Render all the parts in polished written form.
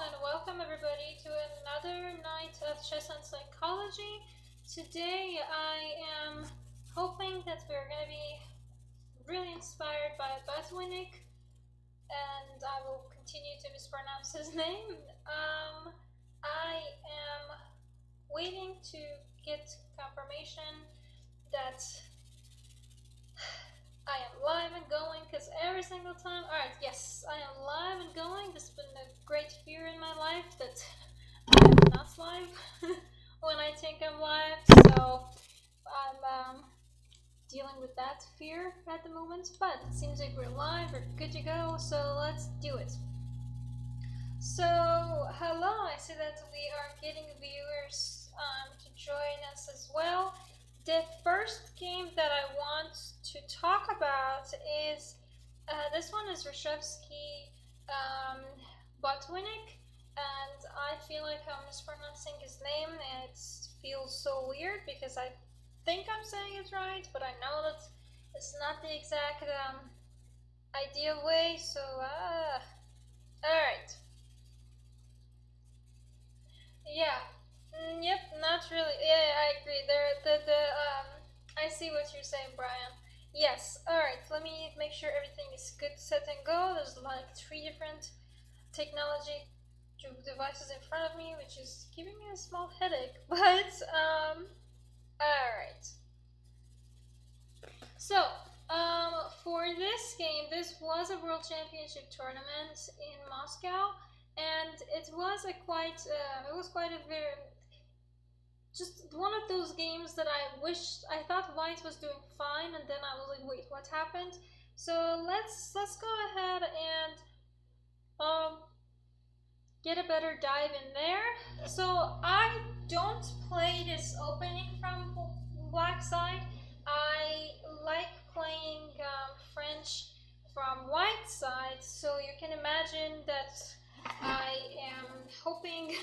and welcome everybody to another night of chess and psychology. Today I am hoping that we're going to be really inspired by Botvinnik, and I will continue to mispronounce his name. I am waiting to get confirmation that I am live and going, because every single time, alright, yes, I am live and going. This has been a great fear in my life that I'm not live when I think I'm live, so I'm dealing with that fear at the moment, but it seems like we're live, we're good to go, so let's do it. So, hello, I see that we are getting viewers to join us as well. The first game that I want to talk about is this one is Reshevsky Botvinnik, and I feel like I'm mispronouncing his name, and it feels so weird because I think I'm saying it right, but I know that it's not the exact ideal way, so alright. Yeah. Yep, not really. Yeah, I agree. I see what you're saying, Brian. Yes. All right. Let me make sure everything is good, set and go. There's like 3 different technology devices in front of me, which is giving me a small headache. But all right. So for this game, this was a World Championship tournament in Moscow, and it was quite a very just one of those games that I thought White was doing fine, and then I was like, wait, what happened? So let's go ahead and get a better dive in there. So I don't play this opening from Black side. I like playing French from White side, so you can imagine that I am hoping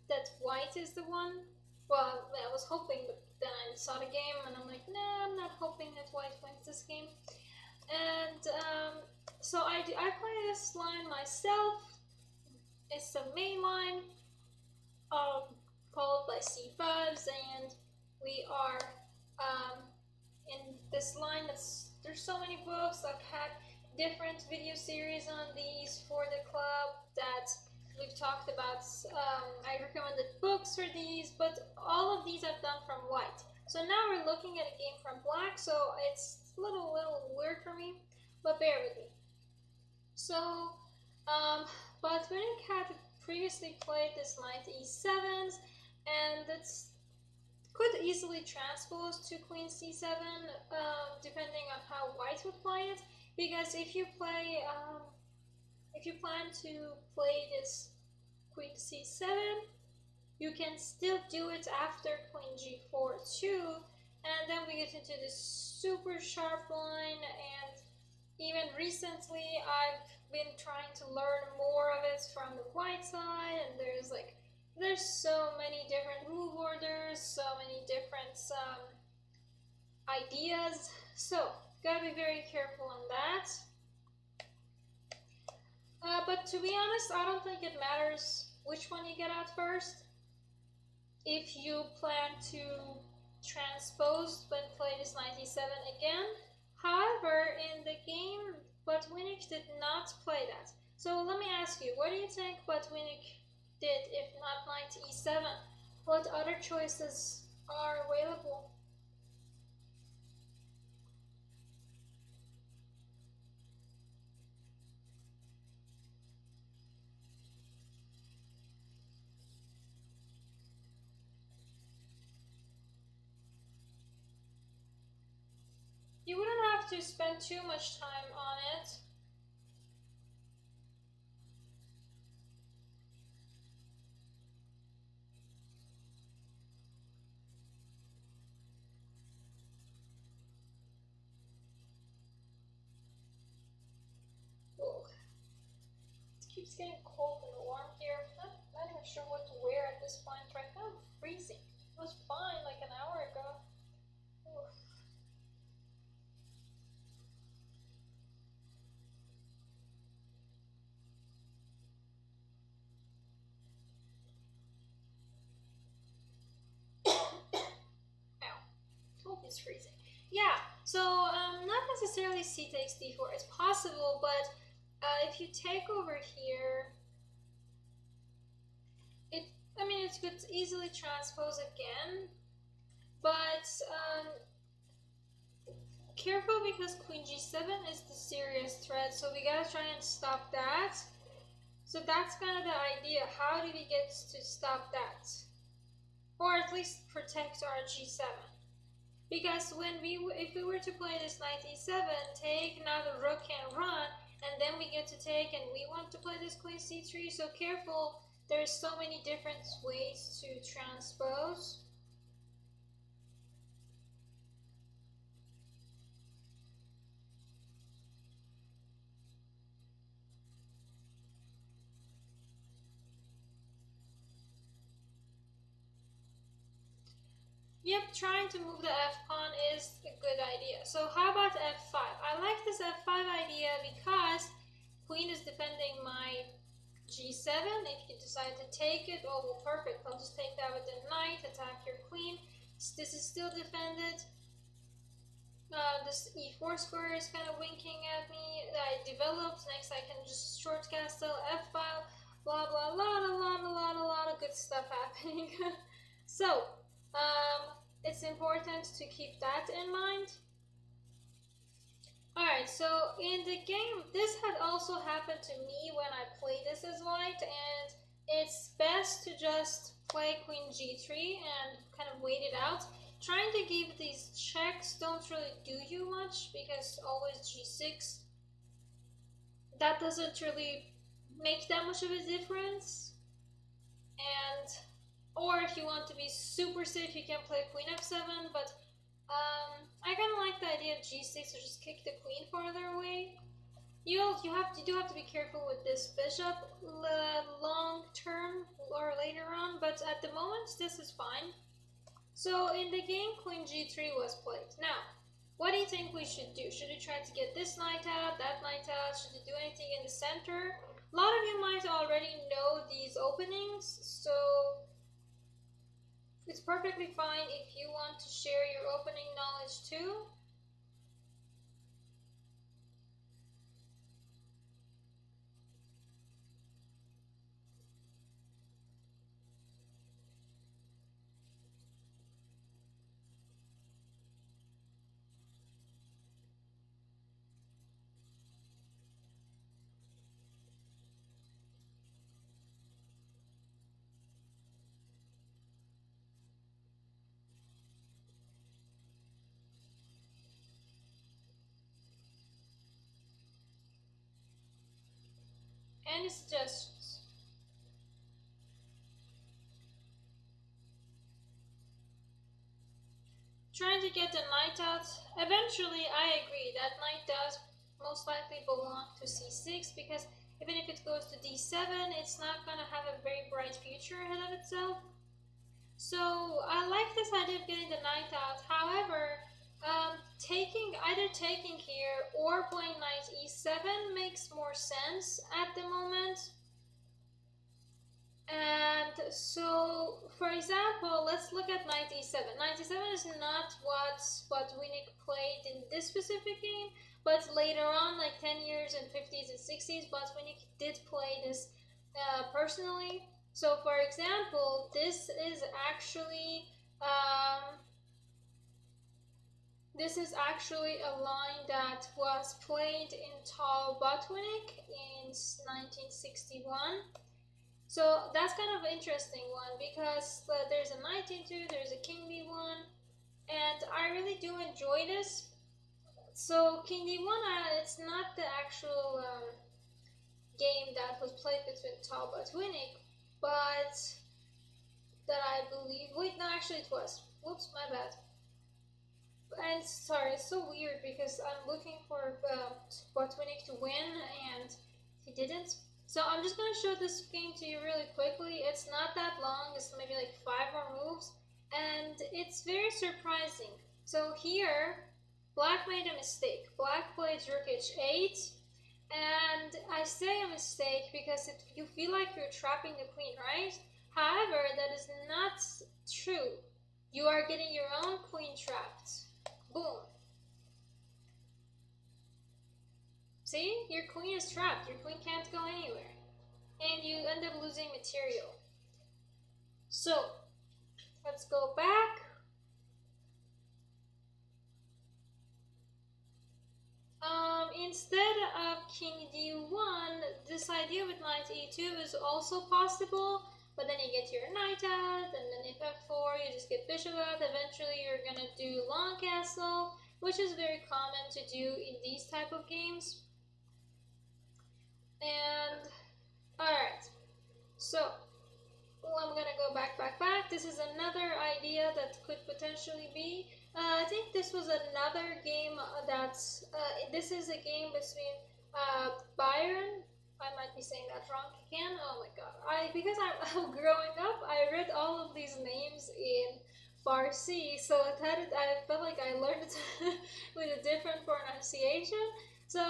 that White is the one. Well, I was hoping, but then I saw the game and I'm like, nah, I'm not hoping that White wins this game. And so I play this line myself. It's a main line followed by c5s, and we are in this line. There's so many books. I've had different video series on these for the club that we've talked about. I recommended books for these, but all of these I've done from White. So now we're looking at a game from Black, so it's a little weird for me, but bear with me. So, Botvinnik had previously played this knight e7s, and it's could easily transpose to queen c7, depending on how White would play it, because if you plan to play this queen c7, you can still do it after queen g4 too, and then we get into this super sharp line. And even recently I've been trying to learn more of it from the White side, and there's so many different move orders, so many different ideas, so gotta be very careful on that. But to be honest, I don't think it matters which one you get out first. If you plan to transpose when play this 97 again. However, in the game, Botvinnik did not play that. So let me ask you, what do you think Botvinnik did if not knight e7? What other choices are available? You wouldn't have to spend too much time on it. Ugh. It keeps getting cold and warm here. I'm not even sure what to wear at this point. Right now I'm freezing. It was fine like an hour ago. Ugh. it's freezing. Yeah, so not necessarily c takes d4. It's possible, but if you take over here, it could easily transpose again, but careful because queen g7 is the serious threat, so we gotta try and stop that. So that's kind of the idea. How do we get to stop that? Or at least protect our g7. Because if we were to play this knight e7, take, now the rook can run, and then we get to take, and we want to play this queen c3, so careful. There's so many different ways to transpose. Yep, trying to move the f-pawn is a good idea. So how about f5? I like this f5 idea because queen is defending my g7. If you decide to take it, oh well, perfect. I'll just take that with the knight, attack your queen. This is still defended. This e4 square is kind of winking at me. I developed. Next I can just short castle, f-file, blah blah, a lot of good stuff happening. So it's important to keep that in mind. Alright, so in the game, this had also happened to me when I played this as white, and it's best to just play queen g3 and kind of wait it out. Trying to give these checks don't really do you much, because always g6, that doesn't really make that much of a difference. And or if you want to be super safe, you can play queen f7, but I kind of like the idea of g6, so just kick the queen farther away. You do have to be careful with this bishop long term or later on, but at the moment this is fine. So in the game, queen g3 was played. Now, what do you think we should do? Should we try to get this knight out, that knight out? Should we do anything in the center? A lot of you might already know these openings, so it's perfectly fine if you want to share your opening knowledge too. Any suggestions? Trying to get the knight out. Eventually, I agree that knight does most likely belong to c6, because even if it goes to d7, it's not going to have a very bright future ahead of itself. So I like this idea of getting the knight out. However, either taking here or playing knight e7 makes more sense at the moment. And so, for example, let's look at knight e7. Knight e7 is not what Botvinnik played in this specific game, but later on, like 10 years in 50s and 60s, Botvinnik did play this personally. So, for example, this is actually a line that was played in Tal Botvinnik in 1961. So that's kind of an interesting one, because there's a knight e2, there's a king d1, and I really do enjoy this. So king d1, it's not the actual game that was played between Tal Botvinnik, but that I believe, wait, no, actually it was. Whoops, my bad. And sorry, it's so weird because I'm looking for Botvinnik to win and he didn't. So I'm just going to show this game to you really quickly. It's not that long, it's maybe like 5 more moves, and it's very surprising. So here, Black made a mistake. Black played Rook h8, and I say a mistake because you feel like you're trapping the queen, right? However, that is not true. You are getting your own queen trapped. Boom. See? Your queen is trapped. Your queen can't go anywhere. And you end up losing material. So, let's go back. Instead of king d1, this idea with knight e2 is also possible, but then you get your knight out, and then if f4, you just get bishop out. Eventually, you're gonna do long castle, which is very common to do in these type of games. And, alright, so, I'm gonna go back. This is another idea that could potentially be. I think this was another game that's, this is a game between Byron. I might be saying that wrong again. Oh my god. Because I'm growing up, I read all of these names in Farsi, so I felt like I learned it with a different pronunciation. So,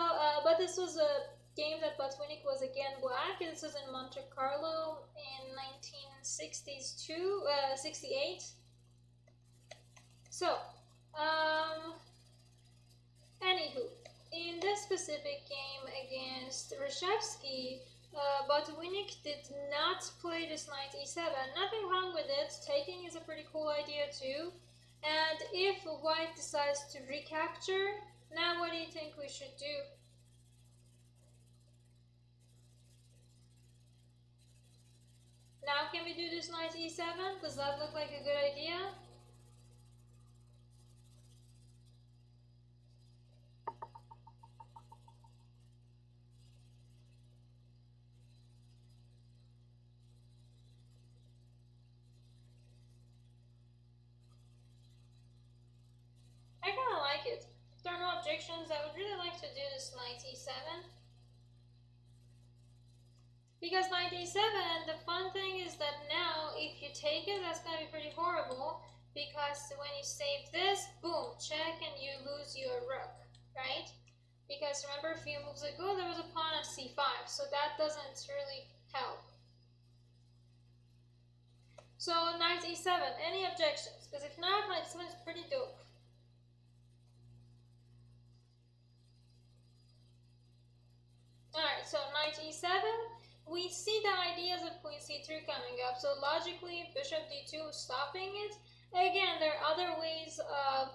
but this was a game that Botvinnik was again black. This was in Monte Carlo in 1968. So, anywho, in this specific game against Reshevsky, Botvinnik did not play this knight e7. Nothing wrong with it. Taking is a pretty cool idea too. And if white decides to recapture, now what do you think we should do? Now can we do this knight e7? Does that look like a good idea? I kind of like it. If there are no objections, I would really like to do this knight e7. Because knight e7, the fun thing is that now, if you take it, that's going to be pretty horrible. Because when you save this, boom, check, and you lose your rook, right? Because remember, a few moves ago, there was a pawn on c5, so that doesn't really help. So, knight e7, any objections? Because if not, knight e7 is pretty dope. Alright, so knight e7, we see the ideas of queen c3 coming up. So logically, bishop d2 is stopping it. Again, there are other ways of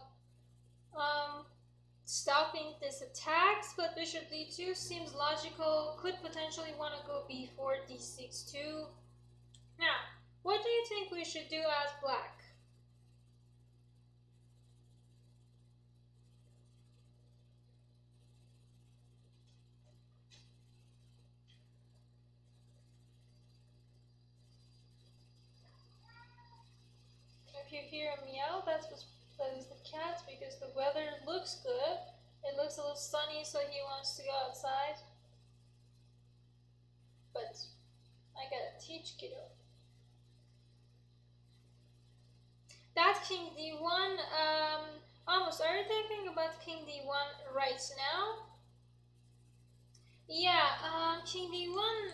stopping this attacks, but bishop d2 seems logical. Could potentially want to go b4, d6 too. Now, what do you think we should do as black? If you hear a meow, that is the cat, because the weather looks good. It looks a little sunny, so he wants to go outside. But I gotta teach kiddo. That king d1, almost. Are you thinking about king d1 right now? Yeah, king d1,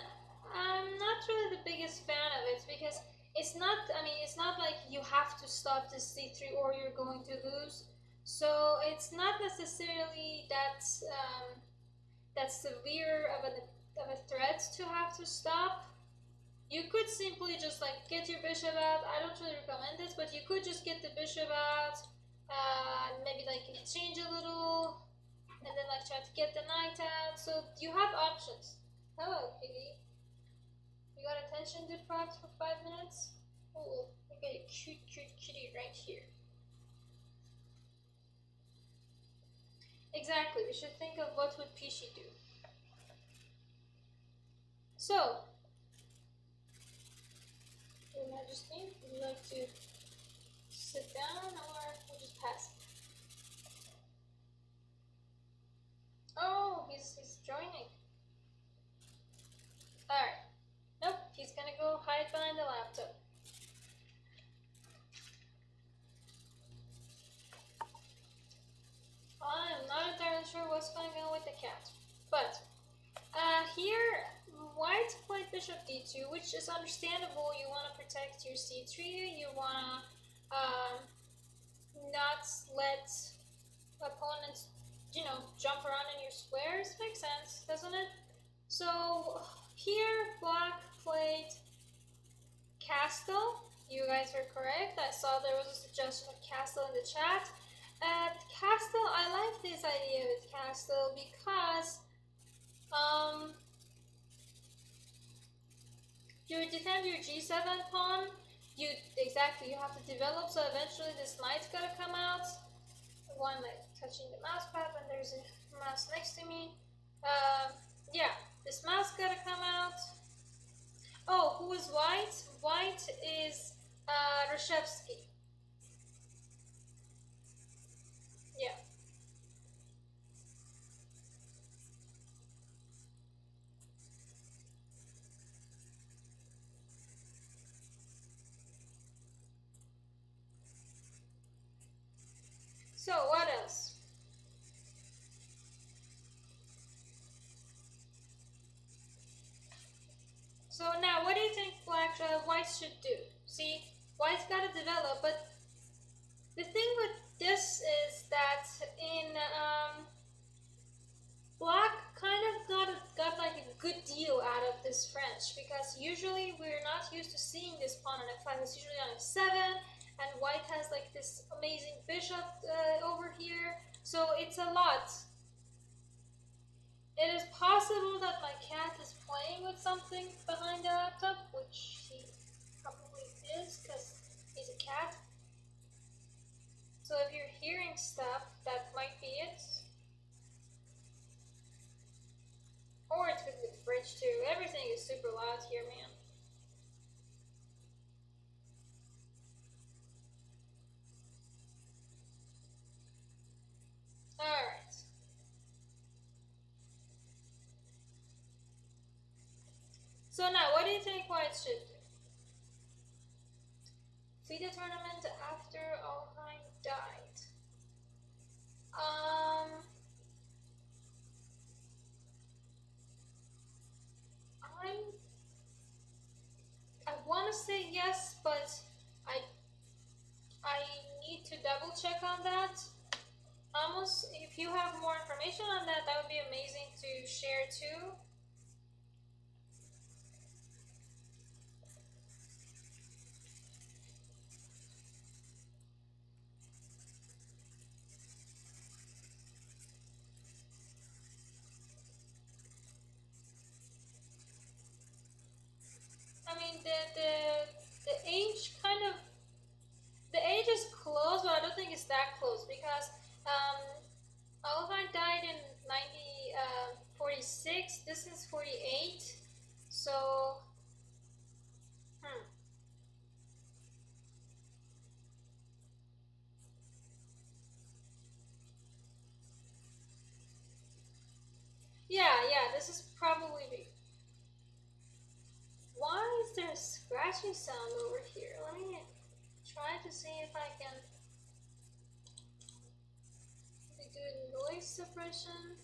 I'm not really the biggest fan of it, because it's not, it's not like you have to stop this c3 or you're going to lose. So it's not necessarily that severe of a threat to have to stop. You could simply just like get your bishop out. I don't really recommend this, but you could just get the bishop out, maybe like exchange a little, and then like try to get the knight out. So you have options. Hello, kitty. You got attention deprived for 5 minutes? Oh, I got a cute kitty right here. Exactly, we should think of what would Pishi do. So, Your Majesty, would you like to sit down or we'll just pass? Oh, he's joining. Alright. Nope, he's gonna go hide behind the laptop. I'm not entirely sure what's going on with the cat. But, here, white played bishop d2, which is understandable. You want to protect your c3, you want to not let opponents, jump around in your squares. Makes sense, doesn't it? So here, black played castle. You guys are correct. I saw there was a suggestion of castle in the chat. And castle, I like this idea with castle because you defend your g7 pawn. You have to develop, so eventually this knight's gotta come out. Why am I touching the mouse pad when there's a mouse next to me? Yeah, this mouse gotta come out. Oh, who is white? White is Reshevsky. Yeah. So what else? So now, what do you think white should do? See, white's got to develop, but the thing with this is that in black kind of got like a good deal out of this French, because usually we're not used to seeing this pawn on f5. It's usually on f7, and white has like this amazing bishop over here, so it's a lot. It is possible that my cat is playing with something behind the laptop, which he probably is because he's a cat. So if you're hearing stuff, that might be it. Or it could be the fridge too. Everything is super loud here, man. Alright. So now, what do you think white should do? FIDE tournament after Alekhine died. I want to say yes, but I need to double check on that. Almost, if you have more information on that, that would be amazing to share too. I mean, the age the age is close, but I don't think it's that close, because Alekhine died in 46. This is 48, so yeah, this is probably Why is there a scratching sound over here? Let me try to see if I can do noise suppression.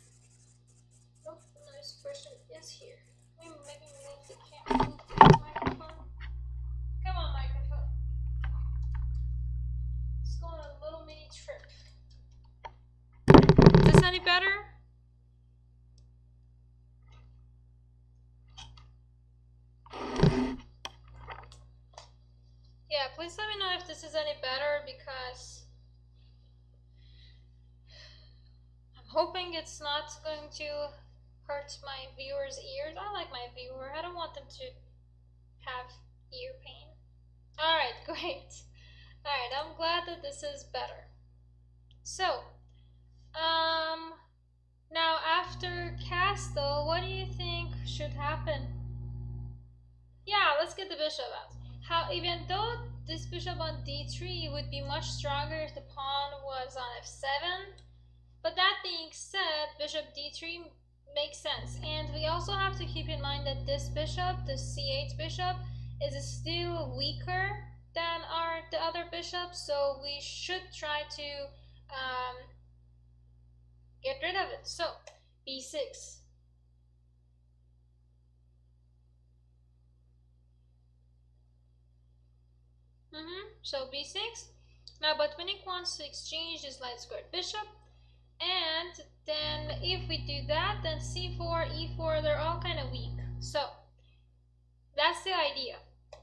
Nope, noise suppression is here. Maybe move the microphone. Come on, microphone. Let's go on a little mini trip. Is this any better? Yeah, please let me know if this is any better, because I'm hoping it's not going to hurt my viewers' ears. I like my viewer. I don't want them to have ear pain. Alright, great. Alright, I'm glad that this is better. So, now after castle, what do you think should happen? Yeah, let's get the bishop out. Even though this bishop on d3 would be much stronger if the pawn was on f7, but that being said, bishop d3 makes sense. And we also have to keep in mind that this bishop, the c8 bishop, is still weaker than the other bishop, so we should try to get rid of it. So b6. So b6. Now Botvinnik wants to exchange this light squared bishop, And then if we do that, then c4, e4, they're all kind of weak. So that's the idea.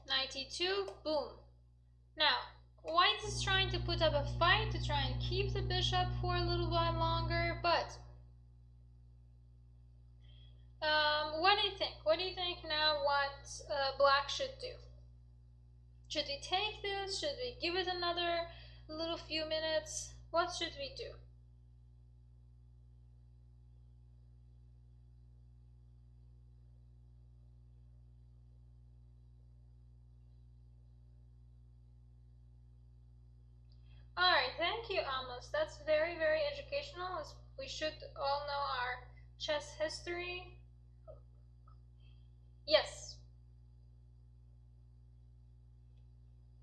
Knight e2, boom. Now, white is trying to put up a fight to try and keep the bishop for a little while longer, but what do you think? What do you think now what black should do? Should we take this? Should we give it another little few minutes? What should we do? Alright, thank you, Amos. That's very, very educational. We should all know our chess history. Yes.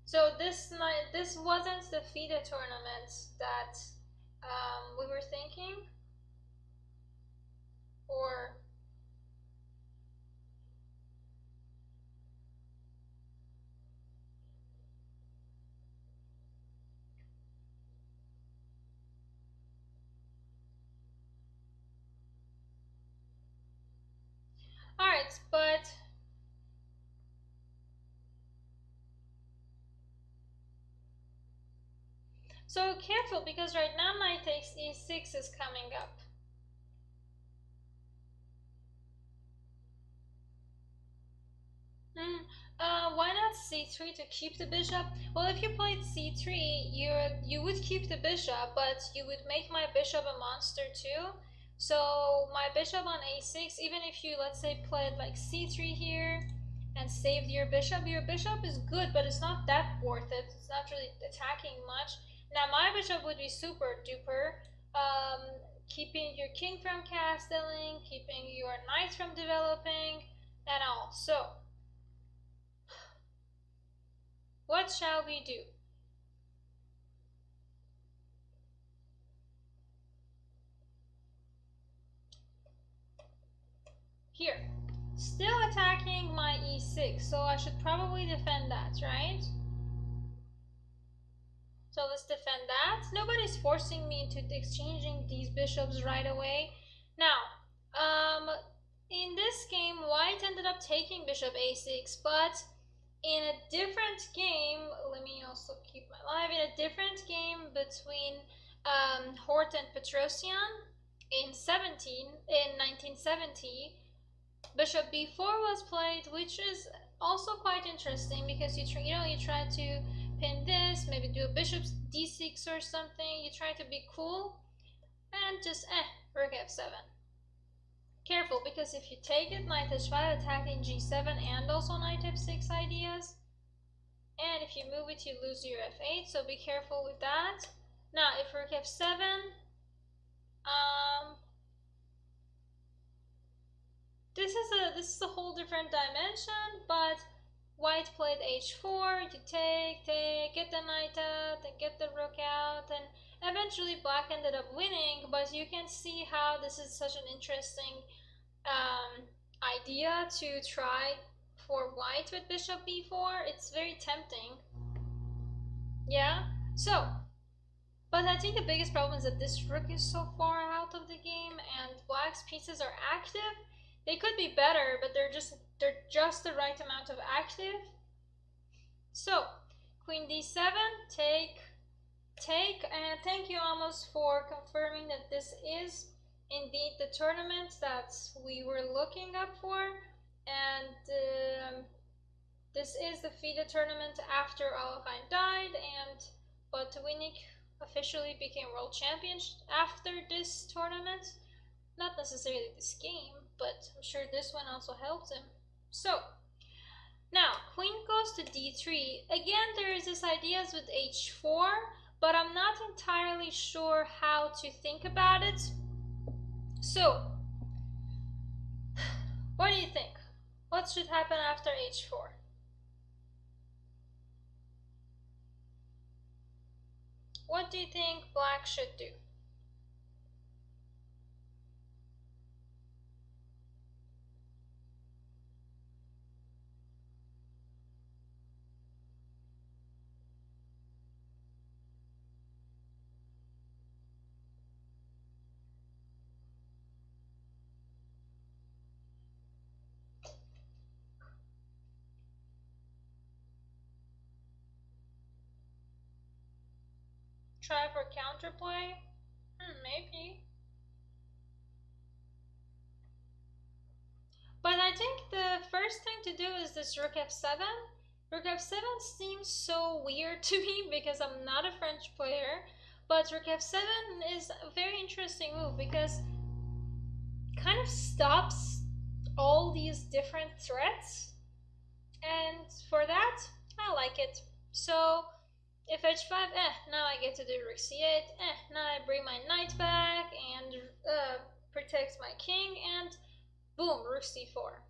So this wasn't the FIDE tournament that we were thinking, or alright, but so careful, because right now knight takes e6 is coming up. Why not c3 to keep the bishop? Well, if you played c3, you would keep the bishop, but you would make my bishop a monster too. So my bishop on a6, even if you, let's say, played like c3 here and saved your bishop is good, but it's not that worth it. It's not really attacking much. Now my bishop would be super duper, keeping your king from castling, keeping your knights from developing, and all. So what shall we do? Here, still attacking my e6, so I should probably defend that, right? So let's defend that. Nobody's forcing me into exchanging these bishops right away. Now, in this game, white ended up taking bishop a6, but in a different game, let me also keep my live, in a different game between Hort and Petrosian in 1970, bishop b4 was played, which is also quite interesting because you try to pin this, maybe do a bishop d6 or something. You try to be cool and just rook f7. Careful, because if you take it, knight h5 attacking g7 and also knight f6 ideas, and if you move it, you lose your f8. So be careful with that. Now, if rook f7, this is a whole different dimension, but white played h4, you take, get the knight out, and get the rook out, and eventually black ended up winning, but you can see how this is such an interesting idea to try for white with bishop b4. It's very tempting. Yeah, so, but I think the biggest problem is that this rook is so far out of the game, and black's pieces are active. They could be better, but they're just the right amount of active. So, queen d7, take, and thank you, Amos, for confirming that this is indeed the tournament that we were looking up for, and this is the FIDE tournament after Alekhine died, and Botvinnik officially became world champion after this tournament. Not necessarily this game, but I'm sure this one also helped him. So, now, queen goes to d3. Again, there is this ideas with h4, but I'm not entirely sure how to think about it. So, what do you think? What should happen after h4? What do you think black should do? try for counterplay? Maybe. But I think the first thing to do is this rook f7. Rook f7 seems so weird to me because I'm not a French player. But rook f7 is a very interesting move because it kind of stops all these different threats. And for that, I like it. So if h5, now I get to do rook c8, now I bring my knight back and protect my king, and boom, rook c4.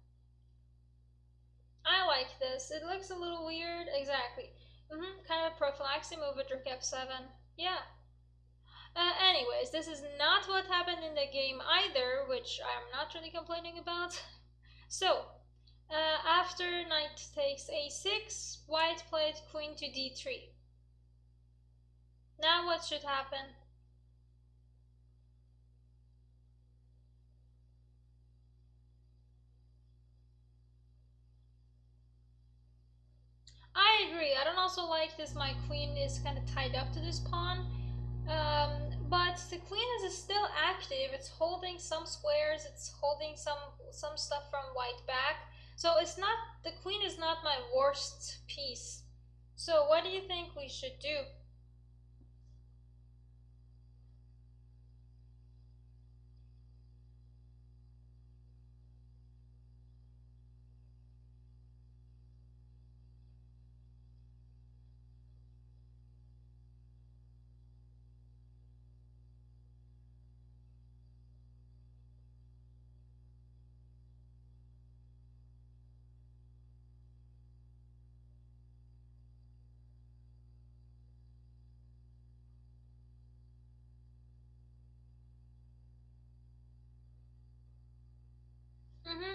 I like this. It looks a little weird. Exactly. Kind of a prophylaxis move with rook f7. Yeah. Anyways, this is not what happened in the game either, which I'm not really complaining about. So, after knight takes a6, white played queen to d3. Now what should happen? I agree. I don't also like this. My queen is kind of tied up to this pawn. But the queen is still active. It's holding some squares. It's holding some stuff from white back. So it's not, the queen is not my worst piece. So what do you think we should do?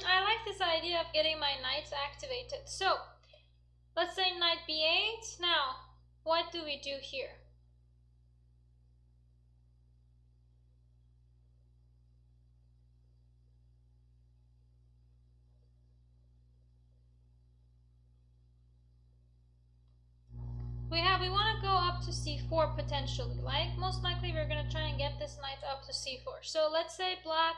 I like this idea of getting my knights activated. So, let's say knight b8. Now, what do we do here? We want to go up to c4 potentially. Like, most likely we're going to try and get this knight up to c4. So let's say black,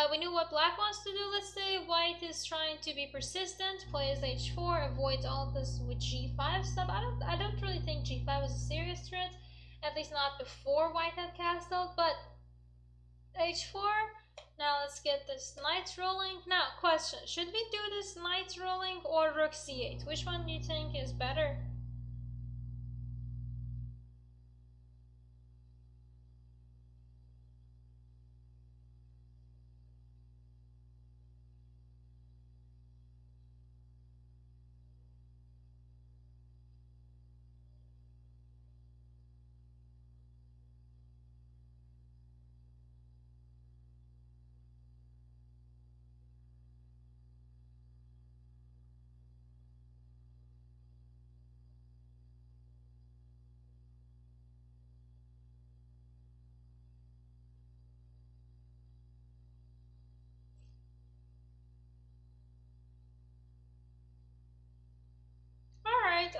we knew what black wants to do. Let's say white is trying to be persistent, plays h4, avoids all this with g5 stuff. I don't really think g5 was a serious threat, at least not before white had castled, but h4. Now let's get this knight rolling. Now, question, should we do this knight rolling or rook c8? Which one do you think is better?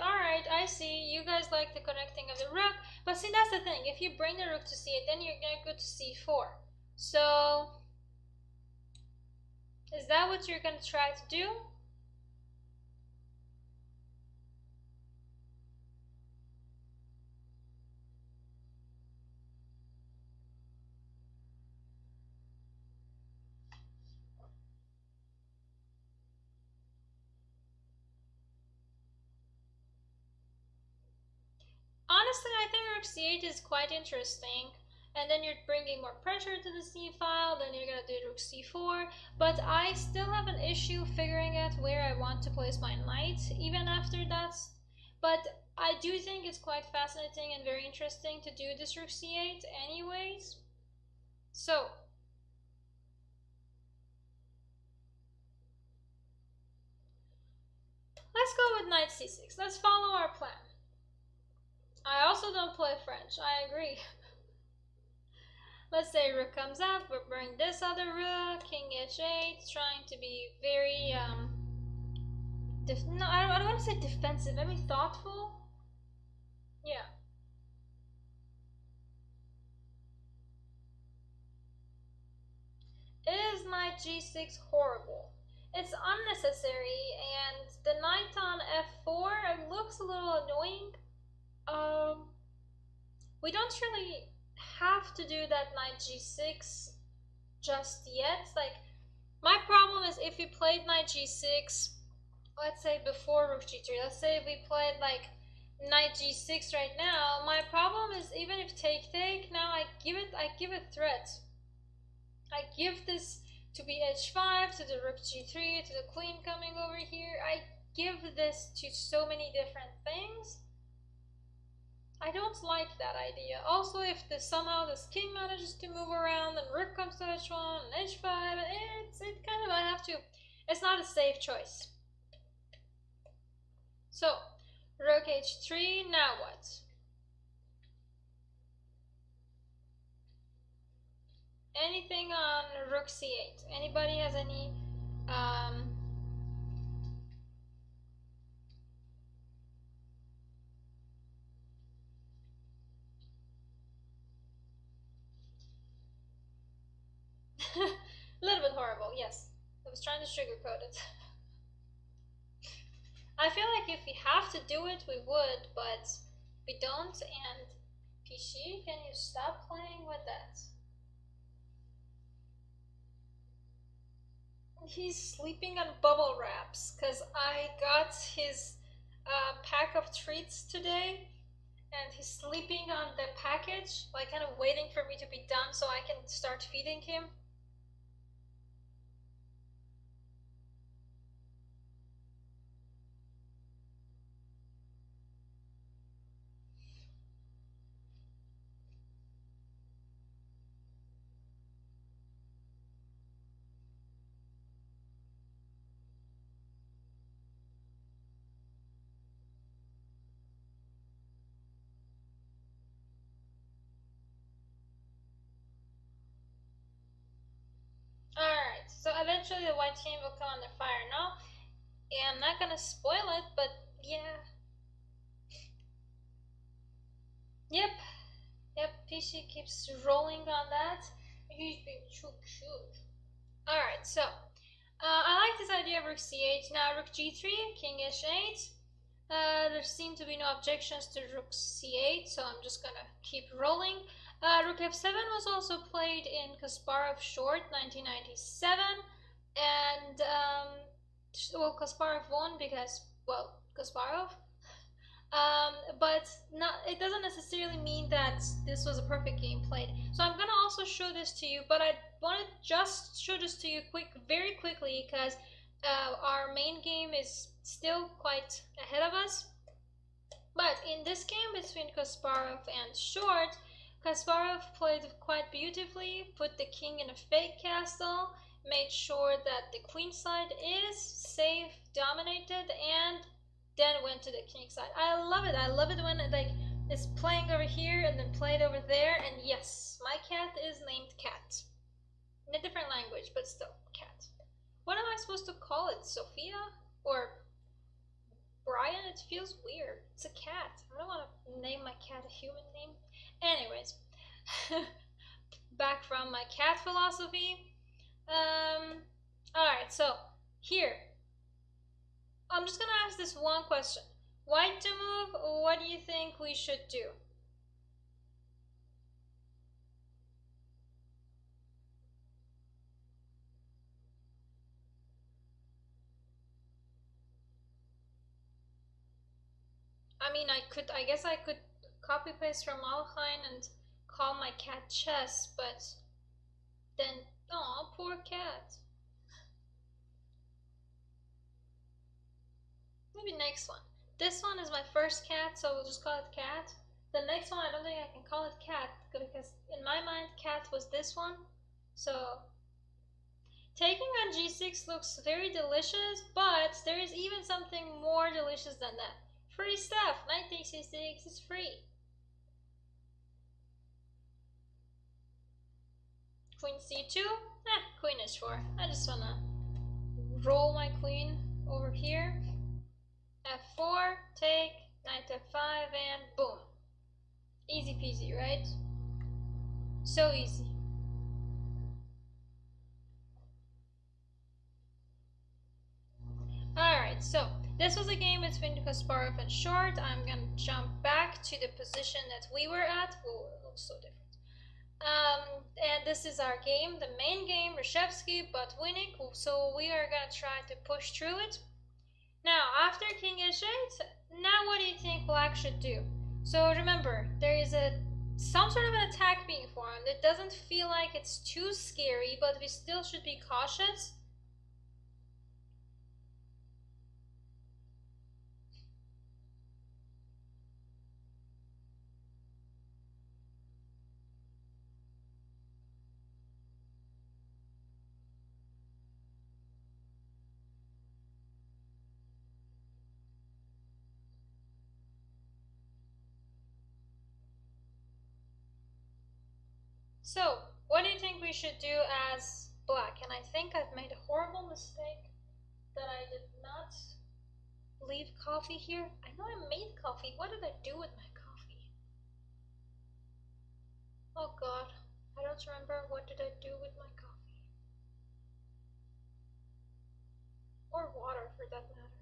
Alright, I see. You guys like the connecting of the rook, but see, that's the thing. If you bring the rook to c8, then you're gonna go to c4. So, is that what you're gonna try to do? Honestly, I think rook c8 is quite interesting. And then you're bringing more pressure to the c file, then you're gonna do rook c4. But I still have an issue figuring out where I want to place my knight, even after that. But I do think it's quite fascinating and very interesting to do this rook c8 anyways. So, let's go with knight c6. Let's follow our plan. I also don't play French, I agree. Let's say rook comes up, we bring this other rook, king h8, trying to be very, no, I don't want to say defensive, I mean thoughtful. Yeah. g6, horrible. It's unnecessary, and the knight on f4 looks a little annoying. We don't really have to do that knight g6 just yet. Like, my problem is if we played knight g6, let's say before rook g3, let's say if we played like knight g6 right now, my problem is even if take, now I give it threat. I give this to be h5, to the rook g3, to the queen coming over here. I give this to so many different things. I don't like that idea. Also, if somehow this king manages to move around and rook comes to h1 and h5, I have to, it's not a safe choice. So, rook h3, now what? Anything on rook c8? Anybody has any a little bit horrible, yes. I was trying to sugarcoat it. I feel like if we have to do it, we would, but we don't. And PC, can you stop playing with that? He's sleeping on bubble wraps because I got his pack of treats today, and he's sleeping on the package, like kind of waiting for me to be done so I can start feeding him. Alright, so eventually the white team will come under fire now. And I'm not gonna spoil it, but yeah. Yep, PC keeps rolling on that. He's been too cute. Alright, so I like this idea of rook c8. Now rook g3, king h8. There seem to be no objections to rook c8, so I'm just gonna keep rolling. Rook f7 was also played in Kasparov Short 1997, and well, Kasparov won because, well, Kasparov. But it doesn't necessarily mean that this was a perfect game played. So I'm gonna also show this to you, but I want to just show this to you very quickly, because our main game is still quite ahead of us. But in this game between Kasparov and Short, Kasparov played quite beautifully, put the king in a fake castle, made sure that the queen side is safe, dominated, and then went to the king side. I love it. I love it when it's playing over here and then played over there. And yes, my cat is named Cat. In a different language, but still, Cat. What am I supposed to call it? Sophia? Or Brian? It feels weird. It's a cat. I don't want to name my cat a human name. Anyways, back from my cat philosophy. Alright, so here, I'm just gonna ask this one question. White to move, what do you think we should do? I mean, I guess I could copy paste from Alekhine and call my cat Chess, but then, oh, poor cat. Maybe next one. This one is my first cat, so we'll just call it Cat. The next one, I don't think I can call it Cat, because in my mind, Cat was this one. So, taking on g6 looks very delicious, but there is even something more delicious than that. Free stuff! Knight takes c6 is free. Queen c2, queen h4. I just wanna roll my queen over here. f4, take, knight f5, and boom. Easy peasy, right? So easy. so this was a game between Kasparov and Short. I'm gonna jump back to the position that we were at. Oh, it looks so different. And this is our game, the main game, Reshevsky, Botvinnik. So we are gonna try to push through it. Now, after King H8, now what do you think Black should do? So remember, there is some sort of an attack being formed. It doesn't feel like it's too scary, but we still should be cautious. So, what do you think we should do as Black? And I think I've made a horrible mistake that I did not leave coffee here. I know I made coffee. What did I do with my coffee? Oh god, I don't remember. What did I do with my coffee? Or water, for that matter.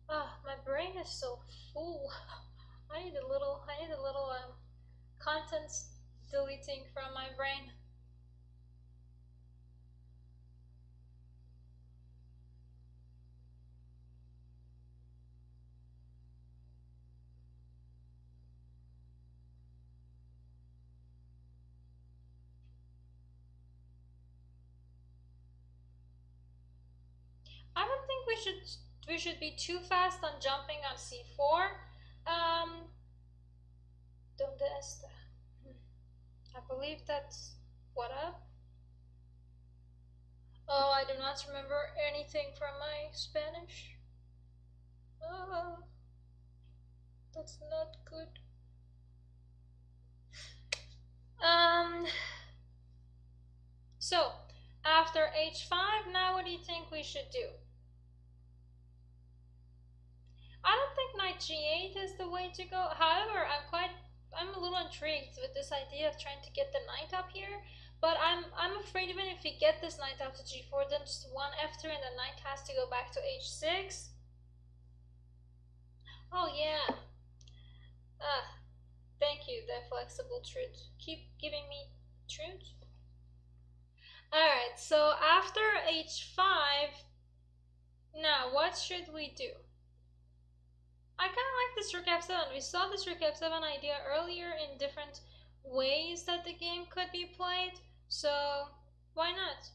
Ah, my brain is so full. I need a little content deleting from my brain. I don't think we should be too fast on jumping on c4. Donde está? I believe that's what up. Oh, I do not remember anything from my Spanish. Oh, that's not good. So, after h5, now what do you think we should do? I don't think knight g8 is the way to go. However, I'm a little intrigued with this idea of trying to get the knight up here. But I'm afraid even if we get this knight up to g4, then just one f3 and the knight has to go back to h6. Oh yeah. Thank you, the flexible truth. Keep giving me truth. Alright, so after h5, now what should we do? I kind of like this rook f7. We saw this rook f7 idea earlier in different ways that the game could be played, so why not?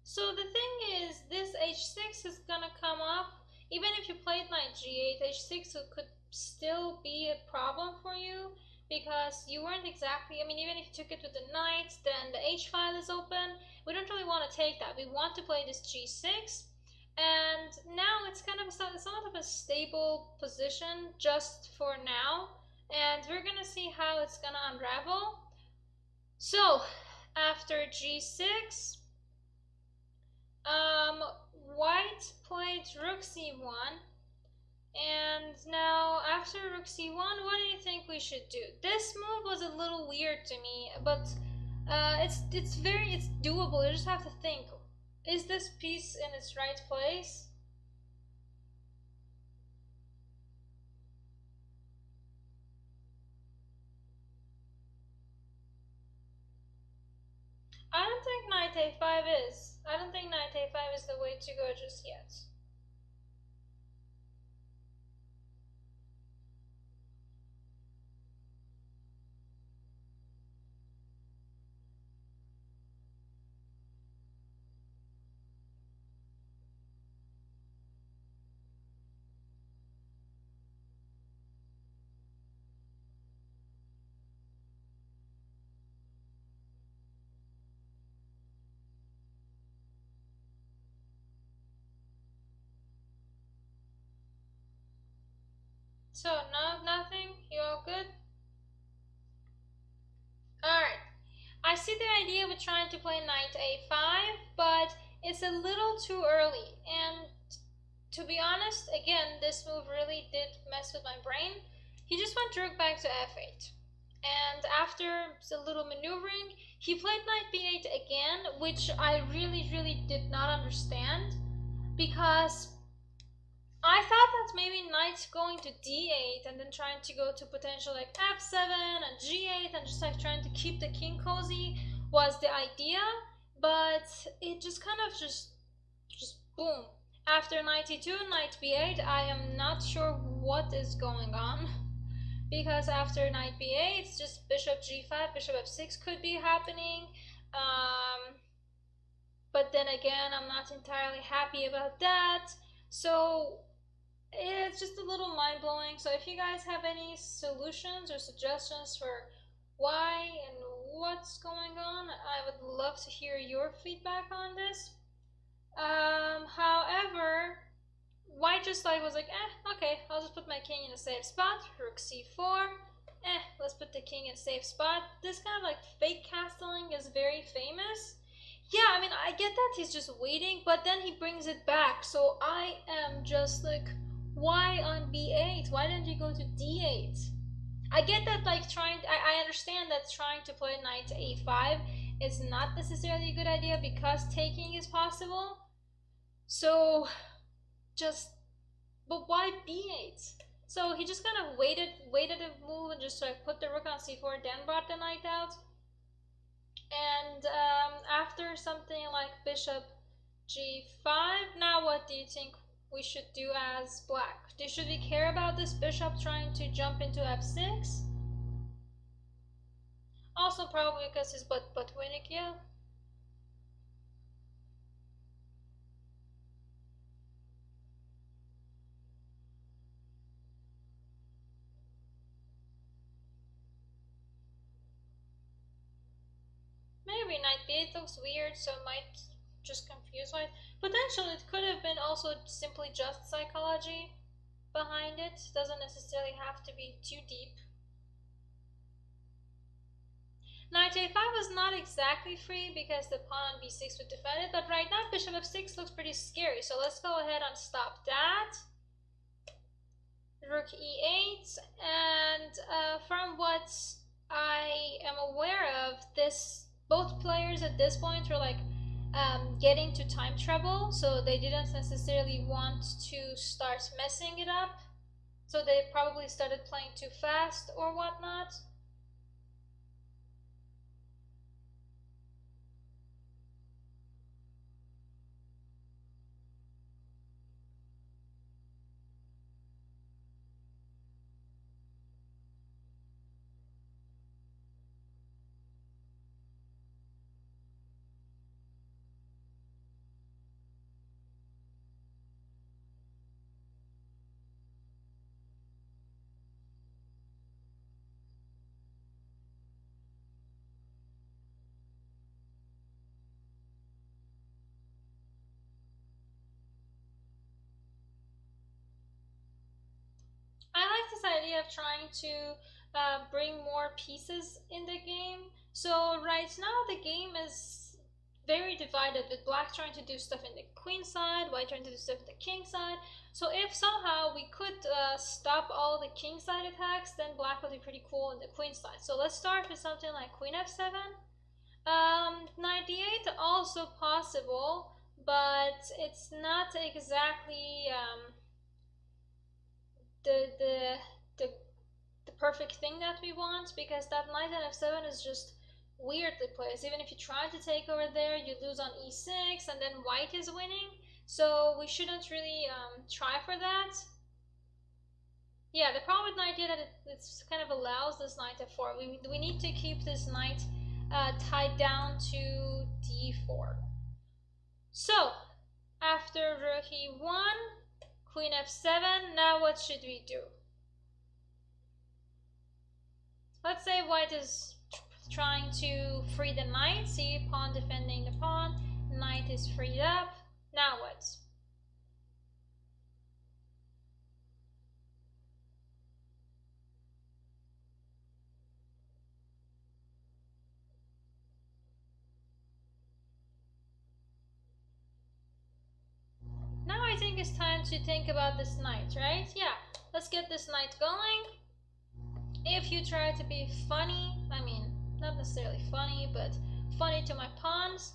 So the thing is, this h6 is gonna come up. Even if you played knight g8, h6 could still be a problem for you because you weren't exactly, I mean, even if you took it with the knight, then the h file is open. We don't really want to take that. We want to play this g6. And now it's kind of somewhat of a stable position just for now. And we're gonna see how it's gonna unravel. So, after g6, white played rook c1, and now after rook c1, what do you think we should do? This move was a little weird to me, but it's doable. You just have to think, is this piece in its right place? I don't think knight a5 is. I don't think knight a5 is the way to go just yet. So, no, nothing? You all good? Alright. I see the idea with trying to play knight a5, but it's a little too early. And to be honest, again, this move really did mess with my brain. He just went rook back to f8. And after a little maneuvering, he played knight b8 again, which I really did not understand, because I thought that maybe knight going to d8 and then trying to go to potential like f7 and g8 and just like trying to keep the king cozy was the idea, but it just kind of just boom. After knight e2, knight b8, I am not sure what is going on, because after knight b8, it's just bishop g5, bishop f6 could be happening, but then again, I'm not entirely happy about that, so it's just a little mind-blowing. So if you guys have any solutions or suggestions for why and what's going on, I would love to hear your feedback on this. However, white just like was like, okay, I'll just put my king in a safe spot. Rook c4. Let's put the king in a safe spot. This kind of like fake castling is very famous. Yeah, I mean, I get that he's just waiting, but then he brings it back. So I am just like, why on b8? Why didn't you go to d8? I get that, like, I understand that trying to play knight to a5 is not necessarily a good idea because taking is possible. So, but why b8? So he just kind of waited a move and just like put the rook on c4, then brought the knight out. And after something like bishop g5, now what do you think we should do as black? Should we care about this bishop trying to jump into f6? Also probably because he's Botvinnik, yeah. Maybe knight b8 looks weird, so it might just confuse white. Potentially it could have been also simply just psychology behind it. Doesn't necessarily have to be too deep. Knight a5 was not exactly free because the pawn on b6 would defend it, but right now bishop f6 looks pretty scary, so let's go ahead and stop that. Rook e8, and from what I am aware of, both players at this point were like getting to time trouble, so they didn't necessarily want to start messing it up, so they probably started playing too fast or whatnot. I like this idea of trying to bring more pieces in the game. So right now the game is very divided, with black trying to do stuff in the queen side, white trying to do stuff in the king side. So if somehow we could stop all the king side attacks, then black would be pretty cool in the queen side. So let's start with something like queen f7. Knight d8 also possible, but it's not exactly the perfect thing that we want, because that knight on f7 is just weirdly placed. Even if you try to take over there, you lose on e6, and then white is winning, so we shouldn't really try for that. Yeah, the problem with knight here that it kind of allows this knight f4. We need to keep this knight tied down to d4. So after rook e1, queen f7, now what should we do? Let's say white is trying to free the knight. See, pawn defending the pawn, knight is freed up. Now what? it's time to think about this knight, right? Yeah, let's get this knight going. If you try to be funny, I mean, not necessarily funny, but funny to my pawns,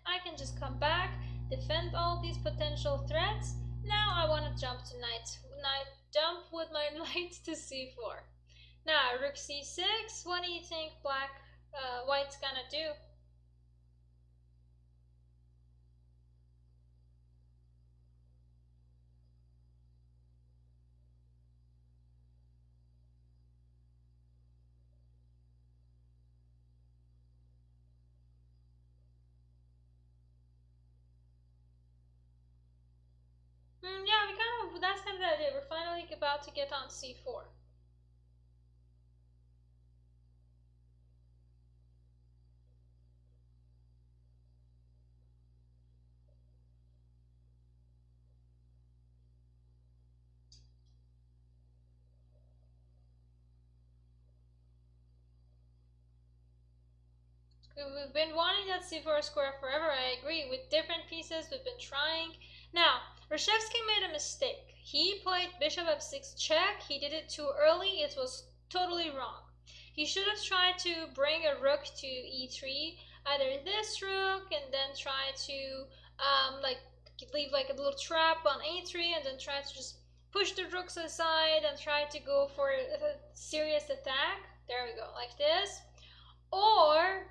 I can just come back, defend all these potential threats. Now I want to jump to knight jump with my knight to c4. Now rook c6. What do you think white's gonna do? Yeah, that's kind of the idea. We're finally about to get on c4. We've been wanting that c4 square forever, I agree. With different pieces, we've been trying. Now, Reshevsky made a mistake. He played bishop f6 check. He did it too early. It was totally wrong. He should have tried to bring a rook to e3, either this rook, and then try to leave like a little trap on a3, and then try to just push the rooks aside and try to go for a serious attack. There we go, like this. Or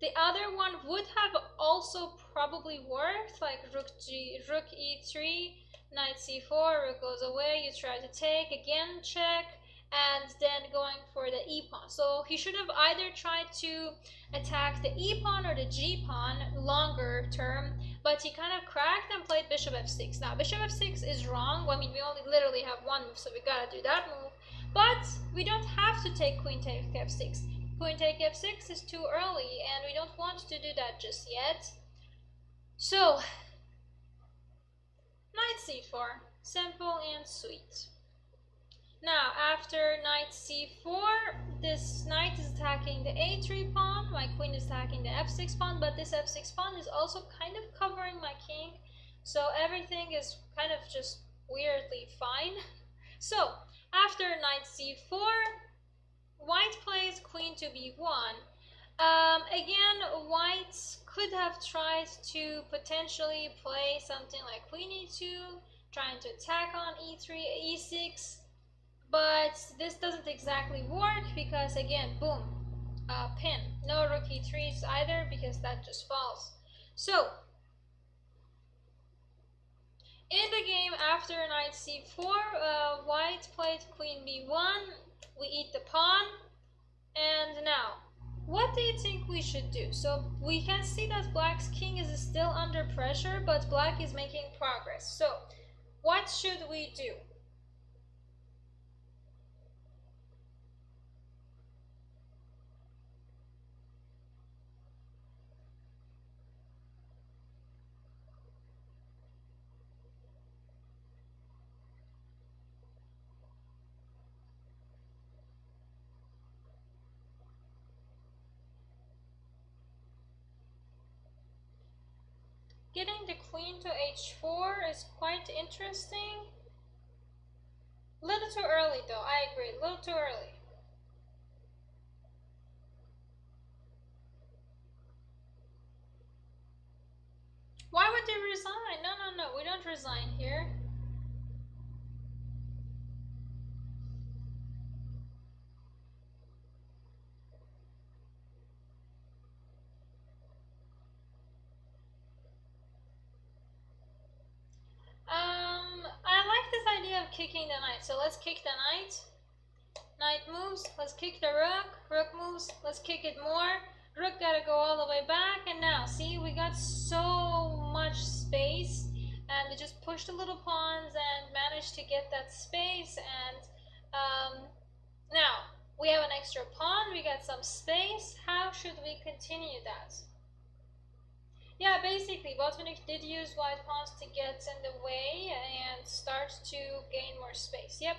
the other one would have also probably worked, like rook e3, knight c4, rook goes away, you try to take, again check, and then going for the e-pawn. So he should have either tried to attack the e-pawn or the g-pawn longer term, but he kind of cracked and played bishop f6. Now bishop f6 is wrong. I mean, we only literally have one move, so we gotta do that move, but we don't have to take queen take f6. Queen take f6 is too early, and we don't want to do that just yet. So, knight c4, simple and sweet. Now, after knight c4, this knight is attacking the a3 pawn, my queen is attacking the f6 pawn, but this f6 pawn is also kind of covering my king, so everything is kind of just weirdly fine. So, after knight c4, white plays queen to b1. Again, white could have tried to potentially play something like queen e2, trying to attack on e3, e6, but this doesn't exactly work because, again, boom, pin. No rook e3s either because that just falls. So, in the game after knight c4, white played queen b1. We eat the pawn, and now, what do you think we should do? So we can see that black's king is still under pressure, but black is making progress. So what should we do? Getting the queen to h4 is quite interesting. A little too early though, I agree, a little too early. Why would you resign? No, we don't resign here. I like this idea of kicking the knight, so let's kick the knight. Knight moves, let's kick the rook. Rook moves, let's kick it more. Rook gotta go all the way back, and now, see, we got so much space, and we just pushed the little pawns and managed to get that space, and now, we have an extra pawn, we got some space. How should we continue that? Yeah, basically, Botvinnik did use white pawns to get in the way and start to gain more space. Yep.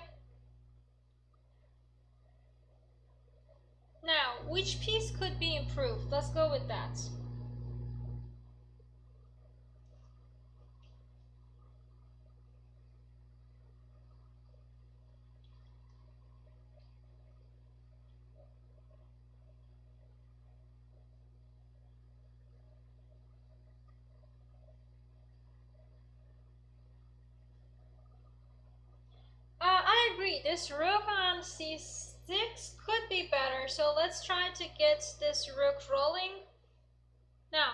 Now, which piece could be improved? Let's go with that. this rook on c6 could be better, so let's try to get this rook rolling. Now,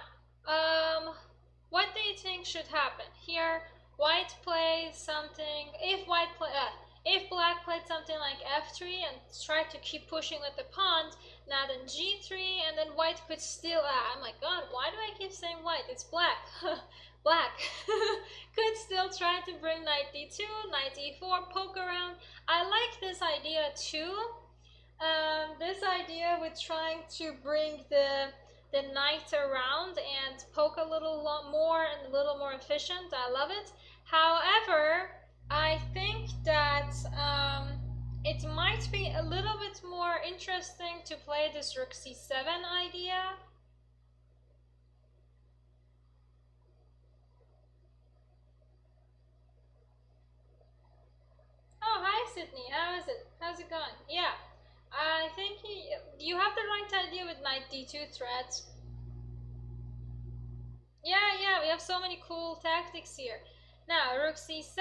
what do you think should happen? Here, white plays something, if black played something like f3 and tried to keep pushing with the pawns, now then g3, and then white could still, oh my god, why do I keep saying white? It's black. Black could still try to bring knight d2, knight e4, poke around. I like this idea too. This idea with trying to bring the knight around and poke a little more and a little more efficient. I love it. However, I think that it might be a little bit more interesting to play this rook c7 idea. Oh, hi Sydney, how is it? How's it going? Yeah, I think you have the right idea with knight d2 threats. Yeah, we have so many cool tactics here. Now, rook c7.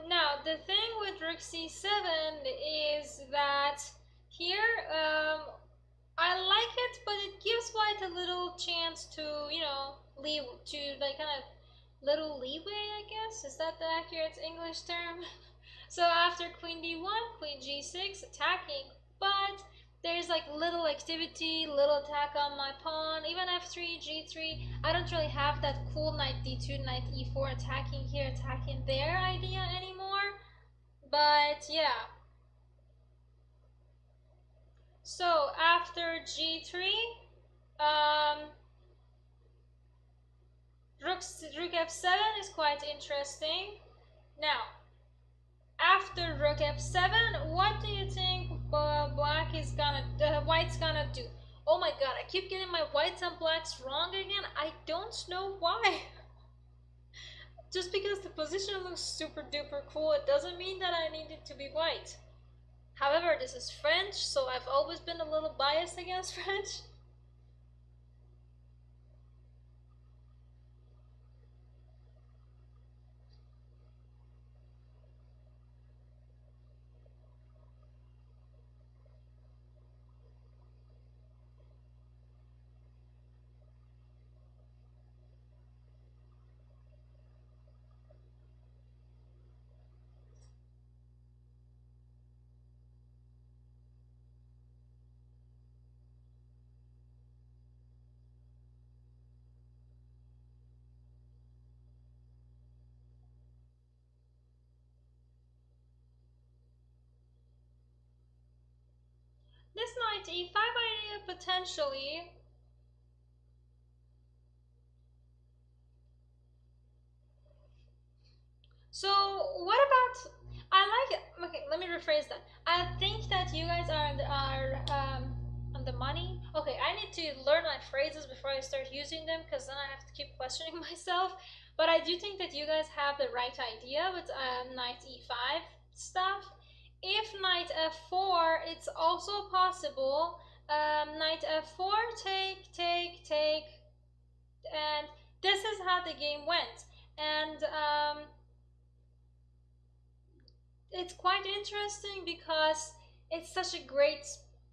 Now, the thing with rook c7 is that here, I like it, but it gives white a little chance to, you know, like kind of little leeway, I guess. Is that the accurate English term? So after queen d1, queen g6, attacking, but there's like little activity, little attack on my pawn, even f3, g3. I don't really have that cool knight d2, knight e4 attacking here, attacking there idea anymore. But yeah. So after g3, rook f7 is quite interesting. Now, after rook f7, what do you think white's gonna do? Oh my god, I keep getting my whites and blacks wrong again. I don't know why. Just because the position looks super duper cool, it doesn't mean that I need it to be white. However, this is French, so I've always been a little biased against French. This knight e5 idea potentially. So what about, I like it. Okay, let me rephrase that. I think that you guys are on the money. Okay, I need to learn my phrases before I start using them, because then I have to keep questioning myself. But I do think that you guys have the right idea with knight e5 stuff. If knight f4, it's also possible. Knight f4, take, and this is how the game went. And it's quite interesting because it's such a great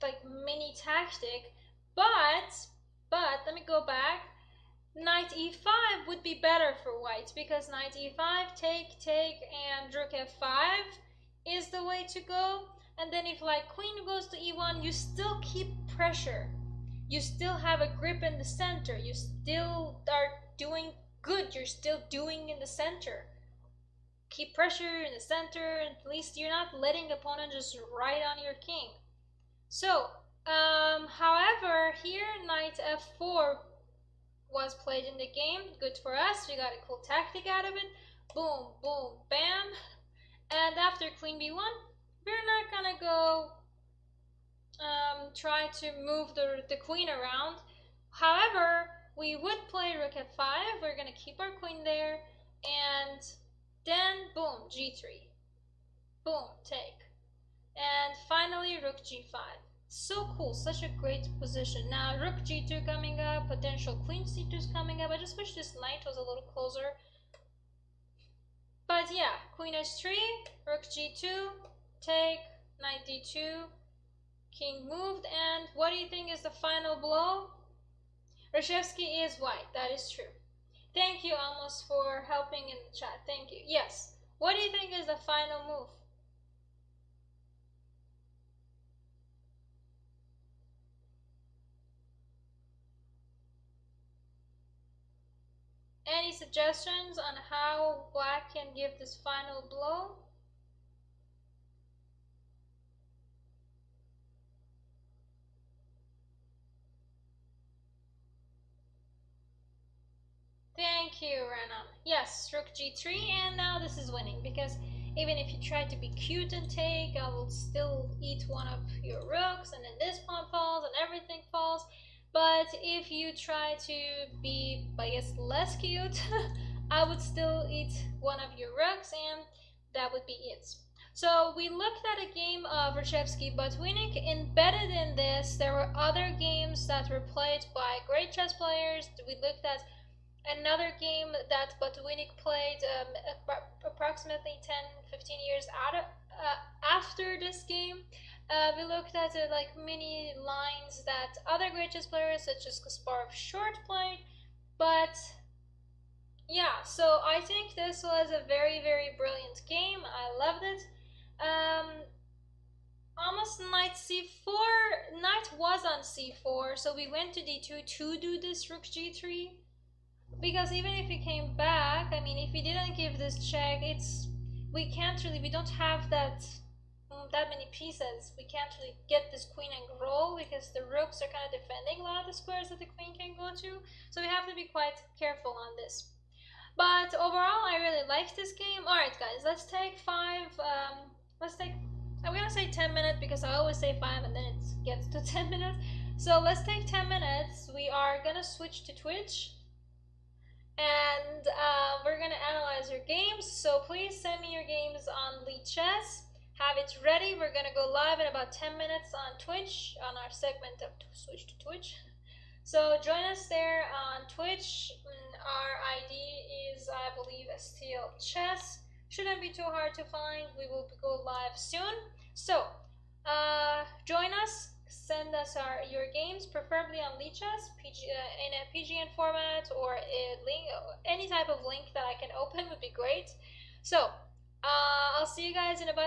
like mini tactic. But let me go back. Knight e5 would be better for white, because knight e5, take, and rook f5 is the way to go. And then if like queen goes to e1, you still keep pressure. You still have a grip in the center. You still are doing good. You're still doing in the center. Keep pressure in the center, and at least you're not letting the opponent just ride on your king. So, however, here knight f4 was played in the game. Good for us. We got a cool tactic out of it. Boom, boom, bam. And after queen b1, we're not gonna go try to move the queen around. However, we would play rook f5. We're gonna keep our queen there, and then boom, g3. Boom, take. And finally rook g5. So cool, such a great position. Now rook g2 coming up, potential queen c2 is coming up. I just wish this knight was a little closer. But But yeah, queen h3, rook g2, take, knight d2, king moved, and what do you think is the final blow? Reshevsky is white, that is true. Thank you, Amos, for helping in the chat. Thank you. Yes. What do you think is the final move? Any suggestions on how black can give this final blow? Thank you, Renan. Yes, rook g3, and now this is winning, because even if you try to be cute and take, I will still eat one of your rooks, and then this pawn falls, and everything falls. But if you try to be, I guess, less cute, I would still eat one of your rooks, and that would be it. So we looked at a game of Reshevsky Botvinnik. Embedded in this, there were other games that were played by great chess players. We looked at another game that Botvinnik played approximately 10-15 years after this game. We looked at like mini lines that other great chess players such as Kasparov Short played. But yeah, so I think this was a very, very brilliant game. I loved it. Almost knight c4. Knight was on c4, so we went to d2 to do this rook g3. Because even if he came back, I mean, if he didn't give this check, we don't have that many pieces. We can't really get this queen and roll because the rooks are kind of defending a lot of the squares that the queen can go to. So we have to be quite careful on this. But overall, I really liked this game. Alright guys, let's take I'm gonna say 10 minutes because I always say 5 and then it gets to 10 minutes. So let's take 10 minutes. We are gonna switch to Twitch. And we're gonna analyze your games, so please send me your games on Lichess. Have it ready. We're gonna go live in about 10 minutes on Twitch, on our segment of Switch to Twitch. So join us there on Twitch. Our ID is, I believe, STL Chess. Shouldn't be too hard to find. We will go live soon. So join us. Send us your games, preferably on Lichess, in a PGN format, or a link, any type of link that I can open would be great. So I'll see you guys in about